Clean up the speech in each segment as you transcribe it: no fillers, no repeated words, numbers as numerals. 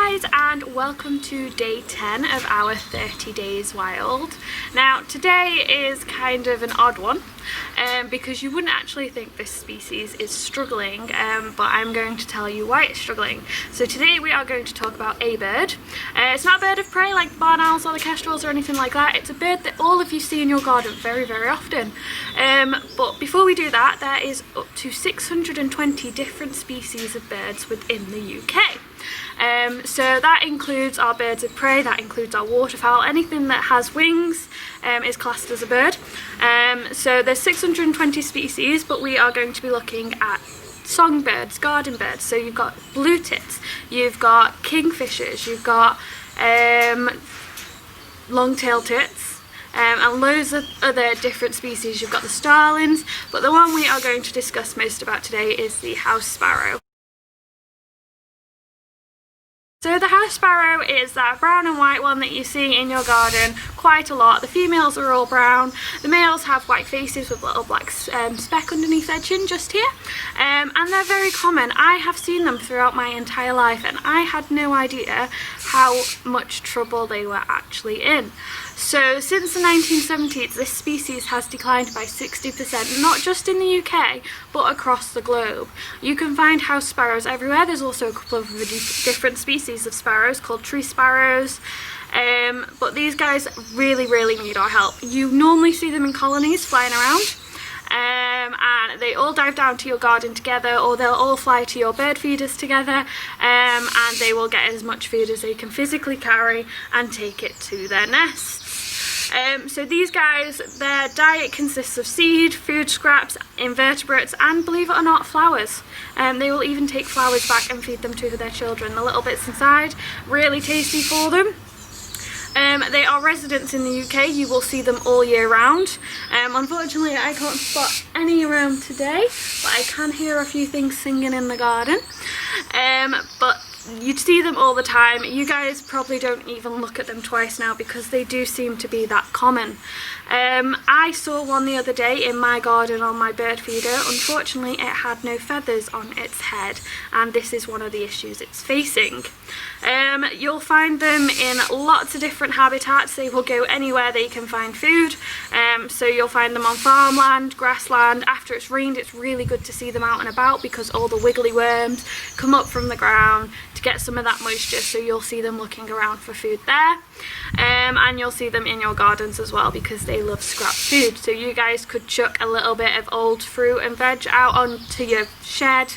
guys, and welcome to day 10 of our 30 days wild. Now today is kind of an odd one because you wouldn't actually think this species is struggling, but I'm going to tell you why it's struggling. So today we are going to talk about a bird. It's not a bird of prey like barn owls or the kestrels or anything like that. It's a bird that all of you see in your garden very often. But before we do that, there is up to 620 different species of birds within the UK. So that includes our birds of prey, that includes our waterfowl, anything that has wings is classed as a bird. So there's 620 species, but we are going to be looking at songbirds, garden birds. So you've got blue tits, you've got kingfishers, you've got long-tailed tits, and loads of other different species. You've got the starlings, but the one we are going to discuss most about today is the house sparrow. So the house sparrow is that brown and white one that you see in your garden quite a lot. The females are all brown, the males have white faces with little black speck underneath their chin just here, and they're very common. I have seen them throughout my entire life and I had no idea how much trouble they were actually in. So since the 1970s, this species has declined by 60%, not just in the UK, but across the globe. You can find house sparrows everywhere. There's also a couple of different species of sparrows called tree sparrows. But these guys really need our help. You normally see them in colonies flying around. And they all dive down to your garden together, or they'll all fly to your bird feeders together, and they will get as much food as they can physically carry and take it to their nests. So these guys, their diet consists of seed, food scraps, invertebrates, and believe it or not, flowers. They will even take flowers back and feed them to their children. The little bits inside, really tasty for them. They are residents in the UK. You will see them all year round. Unfortunately, I can't spot any around today, but I can hear a few things singing in the garden. But you'd see them all the time. You guys probably don't even look at them twice now because they do seem to be that common. I saw one the other day in my garden on my bird feeder. Unfortunately, it had no feathers on its head, and this is one of the issues it's facing. You'll find them in lots of different habitats. They will go anywhere they can find food. So you'll find them on farmland, grassland. After it's rained, it's really good to see them out and about because all the wiggly worms come up from the ground to get some of that moisture, so you'll see them looking around for food there. And you'll see them in your gardens as well because they love scrap food. So you guys could chuck a little bit of old fruit and veg out onto your shed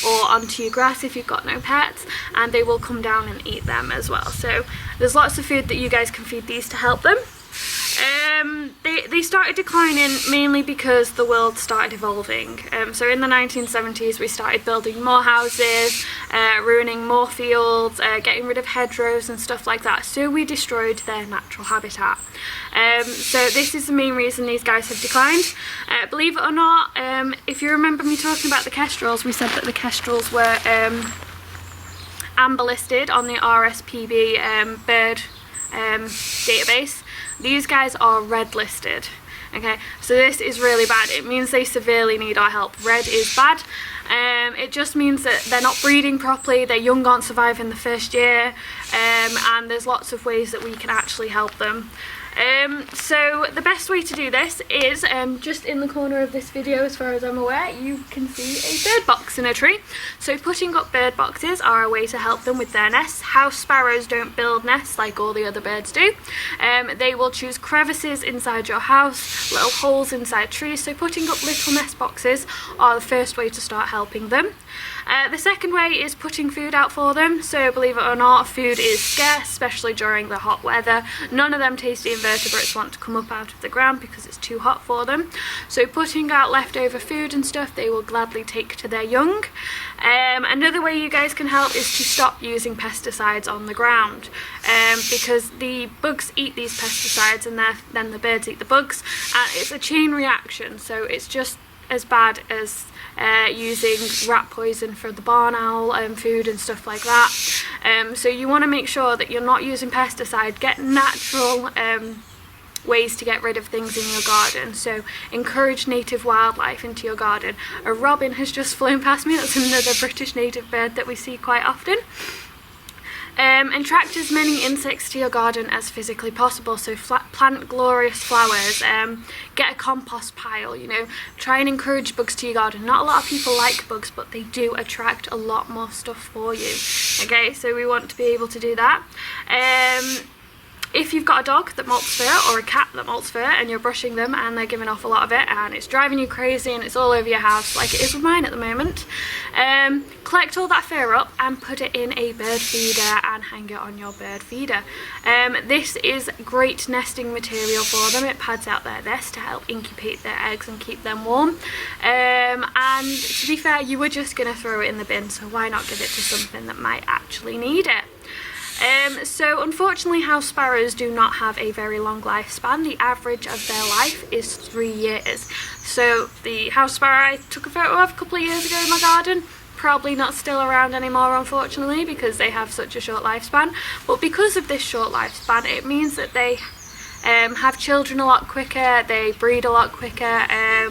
or onto your grass if you've got no pets, and they will come down and eat them as well. So there's lots of food that you guys can feed these to help them. They started declining mainly because the world started evolving. So in the 1970s we started building more houses, ruining more fields, getting rid of hedgerows and stuff like that. So we destroyed their natural habitat. So this is the main reason these guys have declined. Believe it or not, if you remember me talking about the kestrels, we said that the kestrels were amber listed on the RSPB bird database. These guys are red listed. Okay, so this is really bad. It means they severely need our help. Red is bad. It just means that they're not breeding properly, their young aren't surviving the first year, and there's lots of ways that we can actually help them. So the best way to do this is just in the corner of this video, as far as I'm aware, you can see a bird box in a tree. So putting up bird boxes are a way to help them with their nests. House sparrows don't build nests like all the other birds do. They will choose crevices inside your house, little holes inside trees. So putting up little nest boxes are the first way to start helping them. The second way is putting food out for them. So believe it or not, food is scarce, especially during the hot weather. None of them tasty invertebrates want to come up out of the ground because it's too hot for them. So putting out leftover food and stuff, they will gladly take to their young. Another way you guys can help is to stop using pesticides on the ground, because the bugs eat these pesticides and then the birds eat the bugs, and it's a chain reaction. So it's just as bad as using rat poison for the barn owl food and stuff like that. So you want to make sure that you're not using pesticide. Get natural ways to get rid of things in your garden. So encourage native wildlife into your garden. A robin has just flown past me. That's another British native bird that we see quite often. Attract as many insects to your garden as physically possible, so plant glorious flowers, get a compost pile, you know, try and encourage bugs to your garden. Not a lot of people like bugs, but they do attract a lot more stuff for you. Okay, so we want to be able to do that. If you've got a dog that molts fur or a cat that molts fur and you're brushing them and they're giving off a lot of it and it's driving you crazy and it's all over your house like it is with mine at the moment, collect all that fur up and put it in a bird feeder and hang it on your bird feeder. This is great nesting material for them. It pads out their nest to help incubate their eggs and keep them warm. And to be fair, you were just going to throw it in the bin, so why not give it to something that might actually need it? So unfortunately, house sparrows do not have a very long lifespan. The average of their life is 3 years. So the house sparrow I took a photo of a couple of years ago in my garden, probably not still around anymore, unfortunately, because they have such a short lifespan. But because of this short lifespan, it means that they have children a lot quicker, they breed a lot quicker.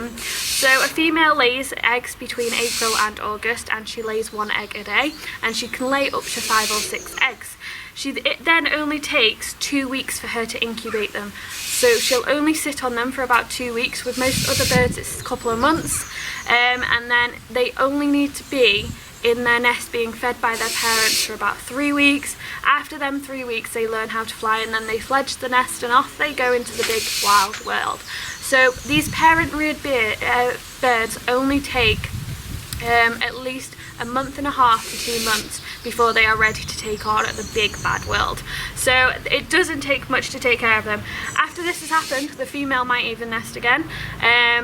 So a female lays eggs between April and August, and she lays 1 egg a day, and she can lay up to 5 or 6 eggs. It then only takes 2 weeks for her to incubate them, so she'll only sit on them for about 2 weeks. With most other birds it's a couple of months, and then they only need to be in their nest being fed by their parents for about 3 weeks. After them 3 weeks they learn how to fly, and then they fledge the nest and off they go into the big wild world. So these parent reared birds only take at least a month and a half to 2 months before they are ready to take on the big bad world. So it doesn't take much to take care of them. After this has happened, the female might even nest again.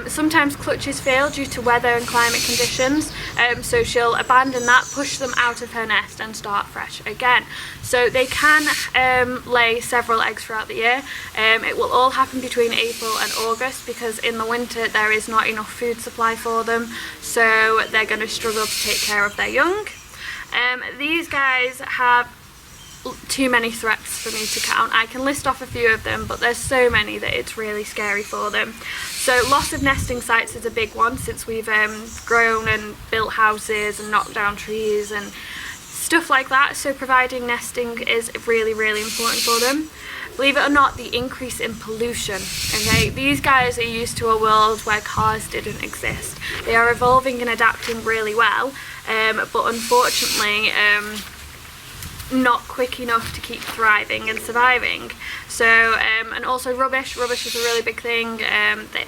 Sometimes clutches fail due to weather and climate conditions, so she'll abandon that, push them out of her nest and start fresh again. So they can lay several eggs throughout the year. It will all happen between April and August, because in the winter there is not enough food supply for them, so they're going to struggle to take care of their young. These guys have too many threats for me to count. I can list off a few of them, but there's so many that it's really scary for them. So loss of nesting sites is a big one, since we've grown and built houses and knocked down trees and stuff like that. So providing nesting is really, really important for them. Believe it or not, the increase in pollution. Okay, these guys are used to a world where cars didn't exist. They are evolving and adapting really well, but unfortunately not quick enough to keep thriving and surviving. So and also rubbish is a really big thing.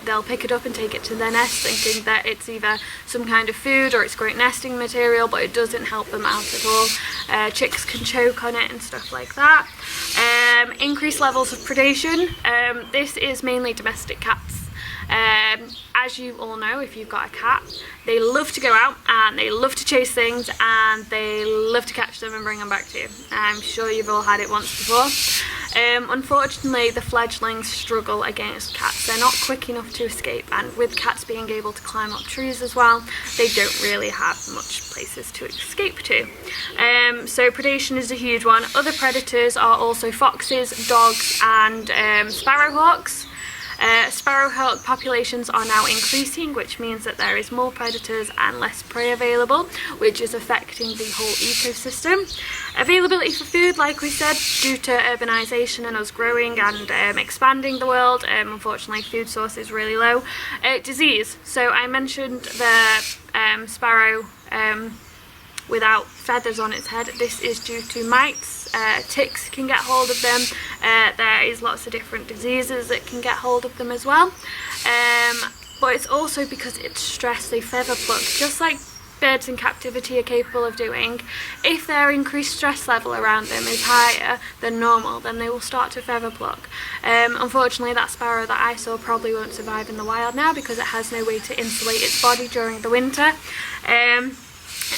They'll pick it up and take it to their nest thinking that it's either some kind of food or it's great nesting material, but it doesn't help them out at all. Chicks can choke on it and stuff like that. Increased levels of predation. This is mainly domestic cats. As you all know, if you've got a cat, they love to go out and they love to chase things and they love to catch them and bring them back to you. I'm sure you've all had it once before. Unfortunately, the fledglings struggle against cats. They're not quick enough to escape, and with cats being able to climb up trees as well, they don't really have much places to escape to. So predation is a huge one. Other predators are also foxes, dogs and sparrowhawks. Sparrowhawk populations are now increasing, which means that there is more predators and less prey available, which is affecting the whole ecosystem. Availability for food, like we said, due to urbanisation and us growing and expanding the world, unfortunately food source is really low. Disease, so I mentioned the sparrow without feathers on its head. This is due to mites. Ticks can get hold of them. There is lots of different diseases that can get hold of them as well. But it's also because it's stress. They feather pluck, just like birds in captivity are capable of doing. If their increased stress level around them is higher than normal, then they will start to feather pluck. Unfortunately, that sparrow that I saw probably won't survive in the wild now because it has no way to insulate its body during the winter.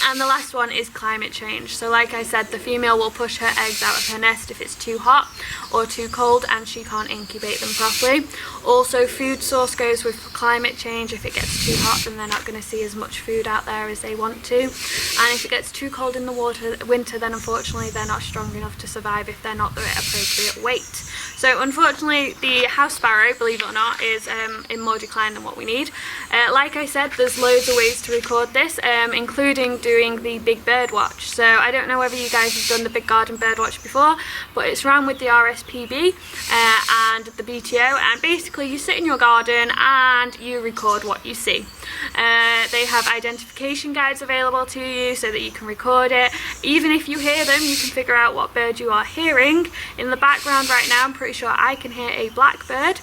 And the last one is climate change. So like I said, the female will push her eggs out of her nest if it's too hot or too cold and she can't incubate them properly. Also, food source goes with climate change. If it gets too hot, then they're not going to see as much food out there as they want to. And if it gets too cold in the winter, then unfortunately they're not strong enough to survive if they're not the appropriate weight. So unfortunately the house sparrow, believe it or not, is in more decline than what we need. Like I said, there's loads of ways to record this, including doing the big bird watch. So I don't know whether you guys have done the big garden bird watch before, but it's run with the RSPB and the BTO, and basically you sit in your garden and you record what you see. They have identification guides available to you so that you can record it. Even if you hear them, you can figure out what bird you are hearing. In the background right now, I'm pretty sure I can hear a blackbird.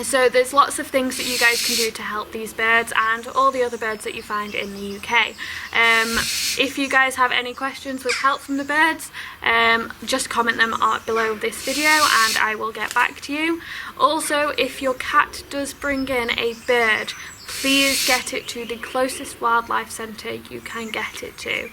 So there's lots of things that you guys can do to help these birds and all the other birds that you find in the UK. If you guys have any questions with help from the birds, just comment them below this video and I will get back to you. Also, if your cat does bring in a bird, please get it to the closest wildlife centre you can get it to.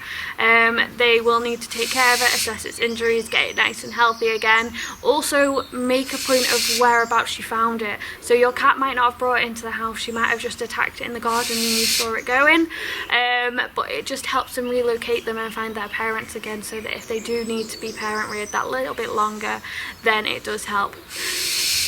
They will need to take care of it, assess its injuries, get it nice and healthy again. Also, make a point of whereabouts you found it. So your cat might not have brought it into the house, she might have just attacked it in the garden and you saw it going. But it just helps them relocate them and find their parents again, so that if they do need to be parent reared that little bit longer, then it does help.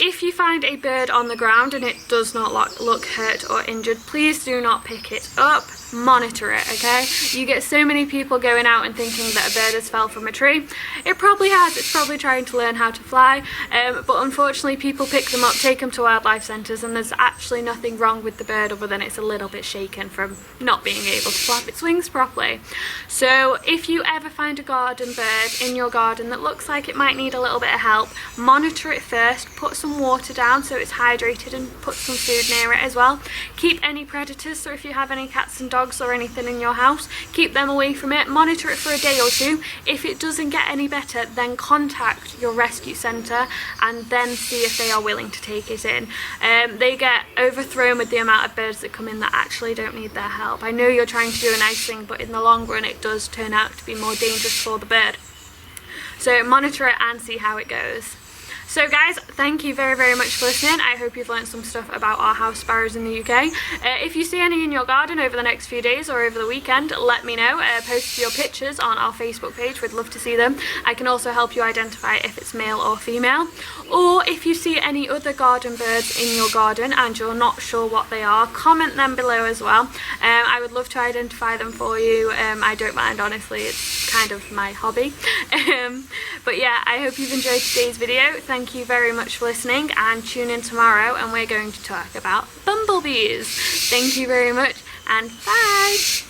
If you find a bird on the ground and it does not look hurt or injured, please do not pick it up. Monitor it, okay? You get so many people going out and thinking that a bird has fell from a tree. It probably has. It's probably trying to learn how to fly, but unfortunately people pick them up, take them to wildlife centres, and there's actually nothing wrong with the bird other than it's a little bit shaken from not being able to flap its wings properly. So if you ever find a garden bird in your garden that looks like it might need a little bit of help, monitor it first, put some water down so it's hydrated, and put some food near it as well. Keep any predators, so if you have any cats and dogs or anything in your house, keep them away from it. Monitor it for a day or two. If it doesn't get any better, then contact your rescue centre and then see if they are willing to take it in. They get overthrown with the amount of birds that come in that actually don't need their help. I know you're trying to do a nice thing, but in the long run it does turn out to be more dangerous for the bird. So monitor it and see how it goes. So guys, thank you very, very much for listening. I hope you've learned some stuff about our house sparrows in the UK. If you see any in your garden over the next few days or over the weekend, let me know. Post your pictures on our Facebook page. We'd love to see them. I can also help you identify if it's male or female. Or if you see any other garden birds in your garden and you're not sure what they are, comment them below as well. I would love to identify them for you. I don't mind, honestly. It's kind of my hobby. But yeah, I hope you've enjoyed today's video. Thank you very much for listening, and tune in tomorrow and we're going to talk about bumblebees. Thank you very much and bye!